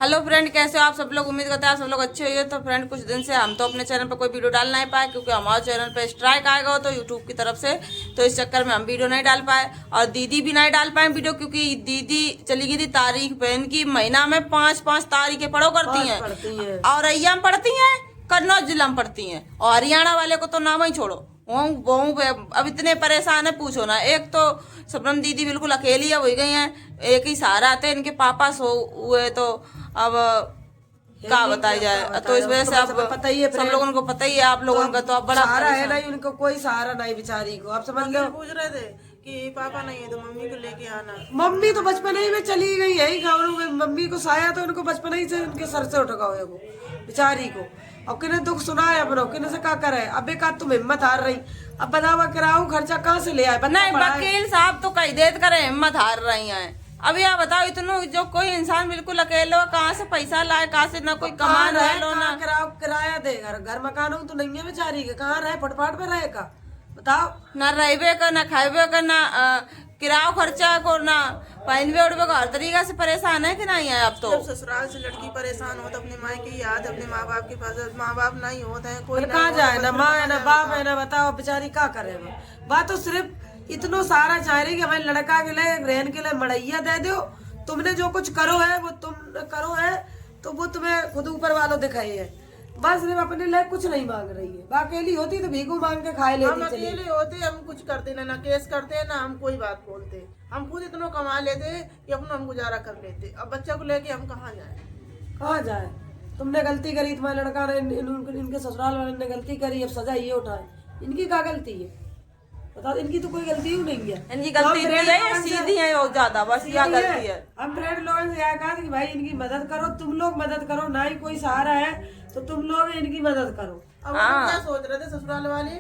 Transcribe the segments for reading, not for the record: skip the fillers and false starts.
Hello friend, कैसे हो आप सब लोग। उम्मीद करते हैं आप सब लोग अच्छे होइए। तो फ्रेंड, कुछ दिन से हम तो अपने चैनल पर कोई वीडियो डाल नहीं पाए क्योंकि हमारे चैनल पे स्ट्राइक आएगा तो यूट्यूब की तरफ से। तो इस चक्कर में हम वीडियो नहीं डाल पाए और दीदी भी नहीं डाल पाए वीडियो, क्योंकि दीदी चली गई थी तारीख पे। इनकी महीना में 5-5 तारीखें पढ़ो करती हैं और अय्याम पढ़ती हैं, कन्नौज जिला में पढ़ती हैं। और हरियाणा वाले को तो नाम ही छोड़ो, अब इतने परेशान है पूछो ना। एक तो सबनम दीदी बिल्कुल अकेली है, हो गई हैं, एक ही सहारा आते हैं, इनके पापा सो हुए। तो अब क्या बताया जाए। तो इस वजह से अब पता ही है, सब लोगों को पता ही है, आप लोगों का तो अब बड़ा सहारा है नहीं, उनको कोई सहारा नहीं बेचारी को। आप समझ लो, पूछ रहे थे कि पापा नहीं है तो मम्मी को लेके आना। मम्मी तो बचपन ही में चली गई है खबरों में। मम्मी को साया तो उनको बचपन ही से उनके सर से उठा हुए को बेचारी को। और किन्हें दुख सुनाया अपनों, किन्हें से क्या करे। अब एक तुम हिम्मत हार रही, अब बतावा कराऊ खर्चा कहाँ से ले आए। नहीं, वकील साहब तो कई देर करे हिम्मत हार रही हैं। अब यह बताओ, इतना जो कोई इंसान बिल्कुल अकेले हो, कहाँ से पैसा लाए, कहाँ से ना कोई कमान रह लो ना किराया दे। घर मकान तो नहीं है बेचारी के, कहाँ रहे, फुटपाथ पे रहे का बताओ। ना रहबे का, ना खाबे का, ना किराया खर्चा को, ना पहनवे उड़वे को। हर तरीका से परेशान है कि नहीं है। अब तो जब ससुराल से लड़की परेशान हो तो अपने माँ की याद, अपने माँ बाप के पास माँ बाप नहीं होते हैं, कोई कहाँ जाए, ना माँ है ना बाप है ना, बताओ बेचारी क्या करे। बात तो सिर्फ इतना सारा चाह रही कि हमारे लड़का के लिए रहने के लिए मड़ैया दे दो। तुमने जो कुछ करो है वो तुम करो है, तो वो तुम्हें खुद ऊपर वालों दिखाई है। बस सिर्फ अपने लिए कुछ नहीं मांग रही है। अकेली होती तो भीखू मांग के खाए लेती। हम अकेले होते हम कुछ करते ना केस करते ना हम कोई बात बोलते। हम खुद इतना कमा लेते कि अपना हम गुजारा कर लेते। अब बच्चा को लेके हम कहाँ जाए। तुमने गलती करी, तुम्हारे लड़का ने इनके ससुराल वाले ने गलती करी, अब सजा ये उठाए। इनकी क्या गलती है बताओ। इनकी तो कोई गलती ही नहीं है। इनकी गलती है सीधी है और ज्यादा, बस यह गलती है। हम फ्रेंड लोगों से यह कहा कि भाई इनकी मदद करो, तुम लोग मदद करो। ना ही कोई सहारा है तो तुम लोग इनकी मदद करो। अब हम क्या सोच रहे थे ससुराल वाले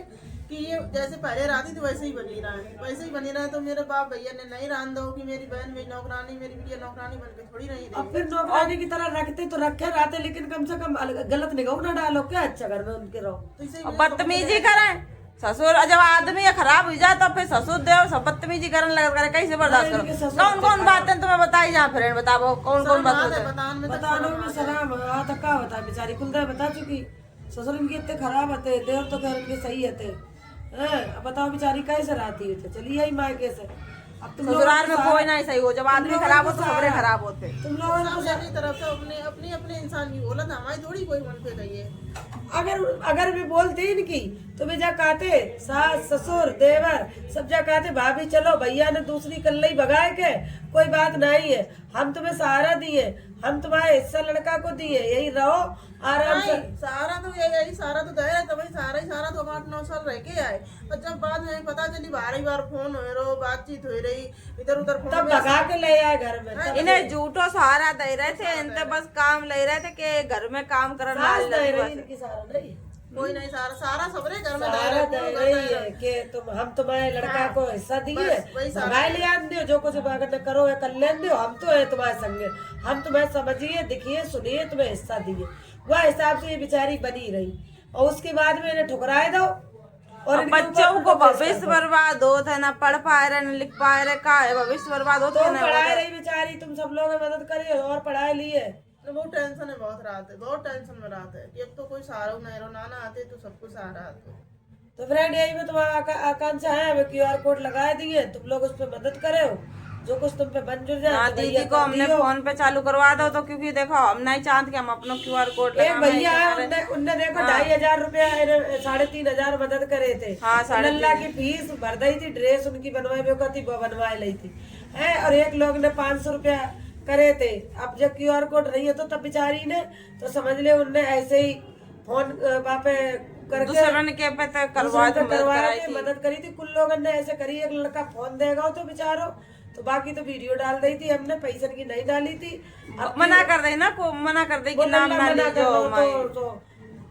कि ये जैसे पहले रहती थी वैसे ही बनी रहा है, वैसे ही बनी रहा। तो मेरे बाप भैया ने नहीं रान दो कि मेरी बहन मेरी नौकरानी, मेरी बिटिया नौकरानी बन के थोड़ी नहीं। अब फिर नौकरानी की तरह रखते तो रखे रहते, लेकिन कम से कम गलत निगाह ना डालो। क्या अच्छा घर में उनके रहो। बदतमीजी करें ससुर, जब आदमी खराब हो जाए तो फिर ससुर दे और सब बदतमीजी करने लगा करे, कैसे बर्दाश्त करो। कौन कौन बातें तुम्हें बताई जा फ्रेंड, बताओ कौन कौन बात होते हैं। बताने में शराब तक का बता बेचारी कुलदा बता चुकी। ससुर इनके इतने खराब होते, देवर तो खैर इनके सही होते। अब बताओ बेचारी कैसे रहती है। चलिए यही मायके से। अब तुम ससुराल में कोई नहीं सही हो, जब आदमी खराब हो तो सबरे खराब होते। तुम लोगों ने अपनी तरफ से अपने अपने इंसान की बोला था, हमारी थोड़ी कोई मन पे गई है। अगर भी बोलते इनकी तो वे जा कहते सास ससुर देवर सब जा कहते भाभी चलो भैया ने दूसरी कल्ले ही भगाए के कोई बात नहीं है, हम तुम्हें सहारा दिए, हम तुम्हारे हिस्सा लड़का को दिए, यही रहो आराम से। सहारा तो यही सहारा तो दे रहे तो भाई सहारा तो हम 8-9 साल रह के आए। और जब बाद में पता चली बार फोन हो रहा, बातचीत हो रही, इधर उधर तब भगा के ले आए घर में। इन्हें झूठो सहारा दे रहे थे, इनसे बस काम ले रहे थे कि घर में काम करना। कोई नहीं सारा सबरे घर में दे रही है कि तुम हम तुम्हारे लड़का को हिस्सा दिए, भगाए ले आन दो, जो कुछ अगर करो है कर लेन दो, हम तो है तुम्हारे संगे, हम तुम्हें समझिए दिखिए सुनिए तुम्हें हिस्सा दिए। वह हिसाब से ये बेचारी बनी रही और उसके बाद में इन्हें ठुकराए दो। और बच्चों को भविष्य बर्बाद होता है, ना पढ़ पाए रहे, न लिख पाए रहे, का है भविष्य बर्बाद होता है। पढ़ाई रही बेचारी, तुम सब लोग मदद करिए और पढ़ाई लिए। बहुत टेंशन है, बहुत रात है, बहुत टेंशन में रात है कि अब तो कोई सहारा नहीं रहो, नाना आते तो सबको सहारा आते। तो फ्रेंड यही में तुम्हारा आकांक्षा है, हमें QR कोड लगाए दिए, तुम लोग उस पर मदद करे हो, जो कुछ तुम पे बन जुड़ जाए। दीदी को हमने फोन पे चालू करवा दो, तो क्योंकि देखो हम नहीं चाहते कि हम अपना QR कोड एक भैया है उनने देखो 2,500 रुपया 3,500 मदद करे थे। लल्ला की फीस भर दी थी, ड्रेस उनकी बनवाई वो बनवाए ली थी और एक लोग ने 500 रुपया करे थे। अब जब QR कोड नहीं है तो तब बेचारी ने तो समझ ले उनने ऐसे ही फोन वहाँ पे करके मदद करी थी। कुल लोगों ने ऐसे करी, एक लड़का फोन देगा तो बेचारो, तो बाकी तो वीडियो डाल दी थी हमने, पैसे की नहीं डाली थी। अब मना कर दे ना को मना कर दे कि नाम ना लीजिए।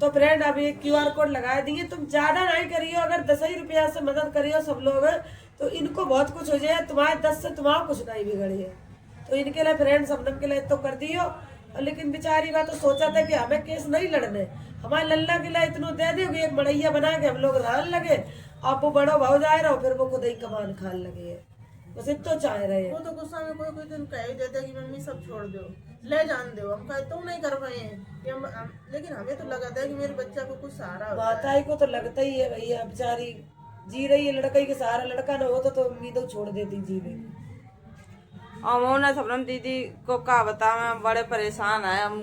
तो फ्रेंड अभी QR कोड लगा दिए, तुम ज्यादा नहीं करियो, अगर 10 ही रुपया से मदद करियो सब लोग तो इनको बहुत कुछ हो जाए। तुम्हारे 10 से तुम्हारा कुछ नहीं बिगड़ी है, तो इनके लिए फ्रेंड सबनम के लिए तो कर दियो। लेकिन बेचारी बात तो सोचा था कि हमें केस नहीं लड़ने, हमारे लल्ला के लिए इतना दे दोगे एक मड़ैया बना के हम लोग रहने लगे। अब वो बड़ो भाव जाए रहो, फिर वो खुद ही कमान खाने लगे है। बस इतना चाह रहे हैं। वो तो गुस्सा में कोई कोई दिन कह ही देते कि मम्मी सब छोड़ दो, ले जान दो, हम कहे तो नहीं कर पाए हैं कि लेकिन हमें तो लगा था कि मेरे बच्चा को कुछ सहारा हो। माताई को तो लगता ही है भैया, बेचारी जी रही है लड़का ही के सहारा, लड़का ना होता तो उम्मीद छोड़ देती जीवे। और मोना सबनम दीदी को का बता, मैं बड़े परेशान है। हम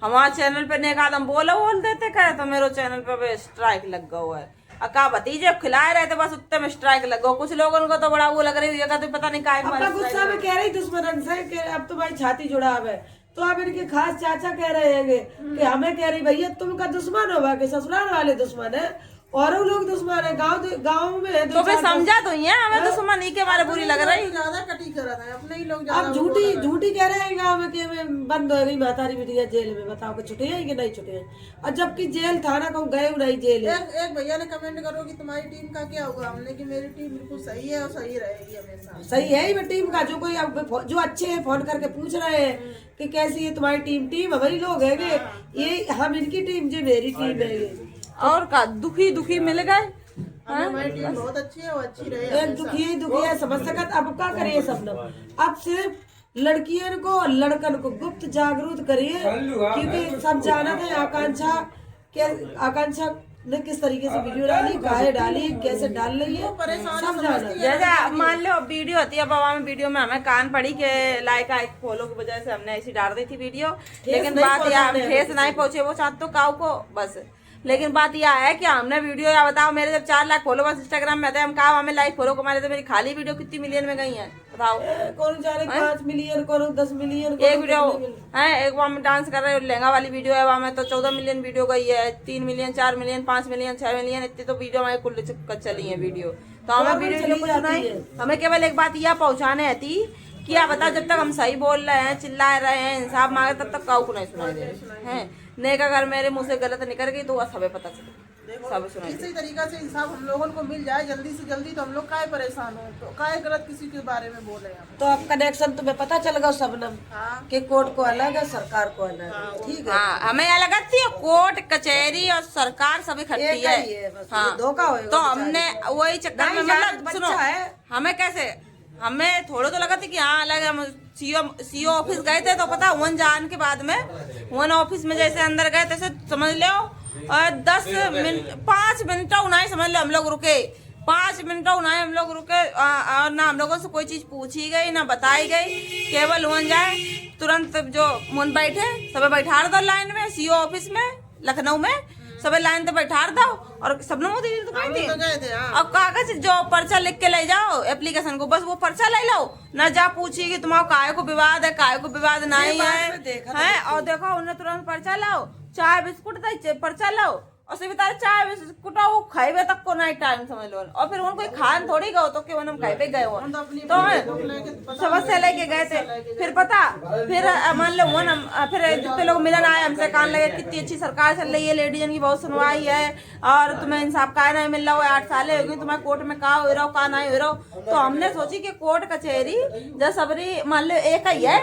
हमारे चैनल पे नेक आदम बोल देते कहे तो मेरे चैनल पे स्ट्राइक लग गया हुआ है। अका भतीजे खिलाए रहे थे बस उतने में स्ट्राइक लग गया। कुछ लोगों को तो बड़ा वो लग रही है, तो पता नहीं काय अपना गुस्सा में कह रही दुश्मन से कि अब तुम्हारी छाती जुड़ाव है, तो अब इनके खास चाचा कह रहे हैं कि हमें कह रही भैया तुम का दुश्मन होगा कि ससुराल वाले दुश्मन है और लोग दुश्मन है, गाँव में है तो फिर समझा तो ही है, हमें दुश्मन ही के बारे बुरी लग रही। ज्यादा कटी कर रहा है अपने ही लोग। अब झूठी कह रहे हैं गाँव में कि बंद हो गई मातारी बिटिया जेल में, बताओ कि छुटे हैं कि नहीं छुटे हैं, और जबकि जेल थाना को गए नहीं जेल है। एक भैया ने कमेंट करो कि तुम्हारी टीम का क्या हुआ, हमने कि मेरी टीम बिल्कुल सही है और सही रहेगी हमेशा। सही है ही टीम का, जो कोई अब जो अच्छे हैं फोन करके पूछ रहे हैं कि कैसी है तुम्हारी टीम हमारी लोग है ये हम इनकी टीम जो मेरी टीम है ये। और का दुखी मिल गए। हमारी टीम बहुत अच्छी है और अच्छी रहे। एक दुखी है समझ सकत। अब क्या करिए सब लोग, अब सिर्फ लड़कियों को और लड़कन को गुप्त जागरूक करिए, क्योंकि सब जानते हैं आकांक्षा ने किस तरीके से वीडियो डाली, काहे डाली, कैसे डाल रही है, सब जाना। जैसे मान लो वीडियो होती है बाबा में, वीडियो में हमें कान पड़ी के लाइक फॉलो की वजह से हमने ऐसी डाल दी थी वीडियो, लेकिन बात यह ठेस नहीं पहुंचे वो चाहते तो काऊ को बस। लेकिन बात यह है कि हमने वीडियो, या बताओ मेरे जब 4 लाख फॉलोवर्स इंस्टाग्राम में थे, हम कहा हमें लाइक फॉलो कमाए तो मेरी खाली वीडियो कितनी मिलियन में गई है बताओ। कौन जाने 5 मिलियन, कौन 10 मिलियन। एक वीडियो है, एक वो हम डांस कर रहे हैं लहंगा वाली वीडियो है, वहाँ में तो 14 मिलियन वीडियो गई है, 3 मिलियन 4 मिलियन 5 मिलियन 6 मिलियन इतनी तो वीडियो हमारे कुल चली है वीडियो। तो हमें वीडियो कुछ नहीं, हमें केवल एक बात यह पहुँचाने आती कि आप बताओ जब तक हम सही बोल रहे हैं, चिल्ला रहे हैं, इंसाफ मांगे, तब तक काऊ को नहीं सुनाई दे रहे हैं। नेक अगर मेरे मुंह से गलत निकल गई तो वह सबे पता चले, सब सुनाई। इसी तरीका से इंसाफ हम लोगों को मिल जाए जल्दी से जल्दी, तो हम लोग काहे परेशान हो, तो काहे गलत किसी के बारे में बोले हैं। तो अब कनेक्शन तुम्हें पता चल गया सबनम कि कोर्ट को अलग है सरकार को अलग है, ठीक है। हाँ, हमें यह लगती है कोर्ट कचहरी और सरकार सब इकट्ठी है। हाँ, धोखा होगा। तो हमने वही चक्कर में मतलब सुनो हमें कैसे, हमें थोड़ा तो लगा था कि हाँ अलग, हम सीओ ऑफिस गए थे तो पता वन जान के बाद में वन ऑफिस में जैसे अंदर गए तैसे समझ लो 10 मिनट 5 मिनट नहीं समझ लो हम लोग रुके, 5 मिनट नहीं हम लोग रुके, और ना हम लोगों से कोई चीज पूछी गई ना बताई गई, केवल वन जाए तुरंत जो मन बैठे सब बैठा दो लाइन में सीओ ऑफिस में लखनऊ में, सब लाइन पे बैठा दो और सब लोग तो गए थे। अब कागज जो पर्चा लिख के ले जाओ एप्लीकेशन को, बस वो पर्चा ले लो ना, जा पूछिए कि तुम्हारा काय को विवाद है, काय को विवाद नहीं है, और देखो उन्हें तुरंत पर्चा लाओ, चाय बिस्कुट पर्चा लाओ, और सिर्फ तारे चाय बिस्कुट वो खाइबे तक को नहीं टाइम समझ लो, और फिर उनको खान थोड़ी गए तो क्यों हम खाइबे गए हो, तो समस्या लेके गए थे। फिर पता फिर मान लो वो फिर जितने लोग मिलन आए हमसे कान लगे कितनी अच्छी सरकार चल रही है, लेडीजन की बहुत सुनवाई है, और तुम्हें इंसाफ का नहीं मिल रहा है, 8 साल हो गई तुम्हें कोर्ट में कहा हो रहा हो कहा नहीं हो रहा हो। तो हमने सोची कि कोर्ट कचहरी जब सबरी मान लो एक ही है,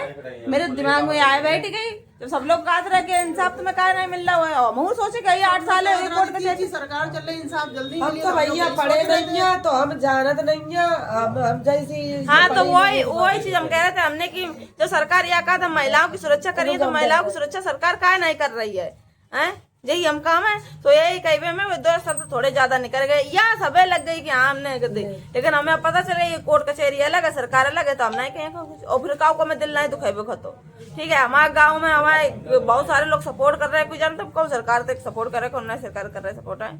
मेरे दिमाग में आए बैठ गई जब सब लोग कहा रहे कि इंसाफ तुम्हें कहा नहीं मिल रहा है, मुँह सोचे कि 8 साल है कोर्ट कचहरी सरकार चल रही, इंसाफ जल्दी हम तो भैया पढ़े नहीं है तो हम जानत नहीं है, हम जैसी। हाँ, तो वही चीज हम कह रहे थे हमने कि जो सरकार यह कहा था महिलाओं की सुरक्षा करिए, तो महिलाओं की सुरक्षा सरकार काहे नहीं कर रही है, यही हम काम है। तो यही कई में 2 शब्द थोड़े ज्यादा निकल गए या सबे लग गई कि हाँ हमने कर दी, लेकिन हमें पता चले ये कोर्ट कचहरी अलग है सरकार अलग है, तो हम नहीं कहें कुछ, और फिर गाँव को मैं दिल नहीं दुखेबे खतो, ठीक है। हमारे गाँव में हमारे बहुत सारे लोग सपोर्ट कर रहे हैं, कुछ जानते कौन सरकार तक सपोर्ट कर रहे कौन नहीं सरकार कर रहे सपोर्ट है,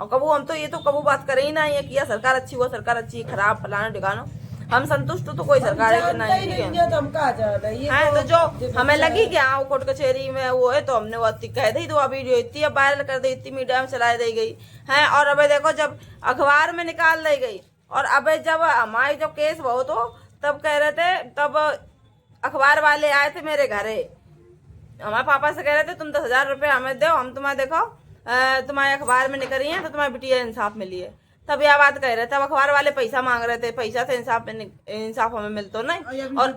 और कबू हम तो ये तो कबू बात करे ही नहीं है कि यह सरकार अच्छी वो सरकार अच्छी खराब फलाना ठिकाना, हम संतुष्ट तो कोई सरकार है नहीं है। तो जो हमें लगी कि हाँ कोर्ट कचहरी में वो है, तो हमने वो कह दी, तो वह वीडियो इतनी वायरल कर दी, इतनी मीडिया में चला दी गई है, और अब देखो जब अखबार में निकाल दी गई, और अब जब हमारी जो केस बहुत हो तब कह रहे थे, तब अखबार वाले आए थे मेरे घरे, हमारे पापा से कह रहे थे तुम 10,000 रुपये हमें दो, हम तुम्हें देखो तुम्हारे अखबार में निकली है तो तुम्हारी बिटिया इंसाफ मिली है, तब यह बात कह रहे थे। अब अखबार वाले पैसा मांग रहे थे, पैसा से इंसाफ हमें मिलता नहीं, और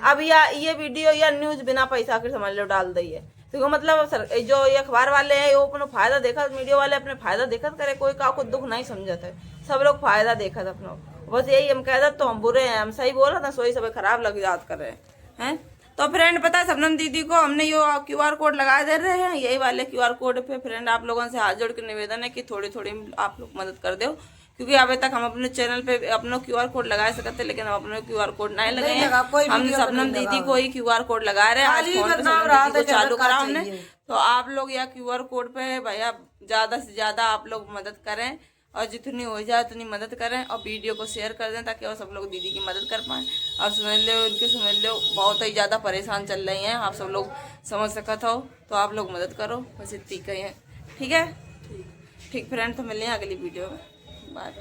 अब ये वीडियो या न्यूज बिना पैसा के समझ लो डाल दी है, तो मतलब जो ये अखबार वाले हैं वो अपना फायदा देखा, मीडिया वाले अपने फायदा देखत करे, कोई का कुछ दुख नहीं समझते, सब लोग फायदा देखत अपना, बस यही हम कह तो हम बुरे हैं, हम सही बोल रहे थे, सोई सब खराब लग याद कर रहे हैं। तो फ्रेंड पता है शबनम दीदी को हमने यो QR कोड लगा दे रहे हैं, यही वाले QR कोड पे फ्रेंड आप लोगों से हाथ जोड़ के निवेदन है कि थोड़ी थोड़ी आप लोग मदद कर दो, क्योंकि अभी तक हम अपने चैनल पे अपना QR कोड लगा सकते, लेकिन हम अपने QR कोड नहीं लगाए हैं। हम शबनम दीदी को ही QR कोड लगा रहे हैं, आज फोन पे शबनम दीदी को चालू करा हमने। तो आप लोग या QR कोड पे भैया ज्यादा से ज्यादा आप लोग मदद करें, और जितनी हो जाए उतनी मदद करें, और वीडियो को शेयर कर दें ताकि और सब लोग दीदी की मदद कर पाएँ। और समझ लो उनके समझ लो बहुत ही ज़्यादा परेशान चल रही हैं, आप सब लोग समझ सकत हो, तो आप लोग मदद करो, बस इतनी कही है। ठीक है, ठीक फ्रेंड, तो मिलते हैं अगली वीडियो में, बाय।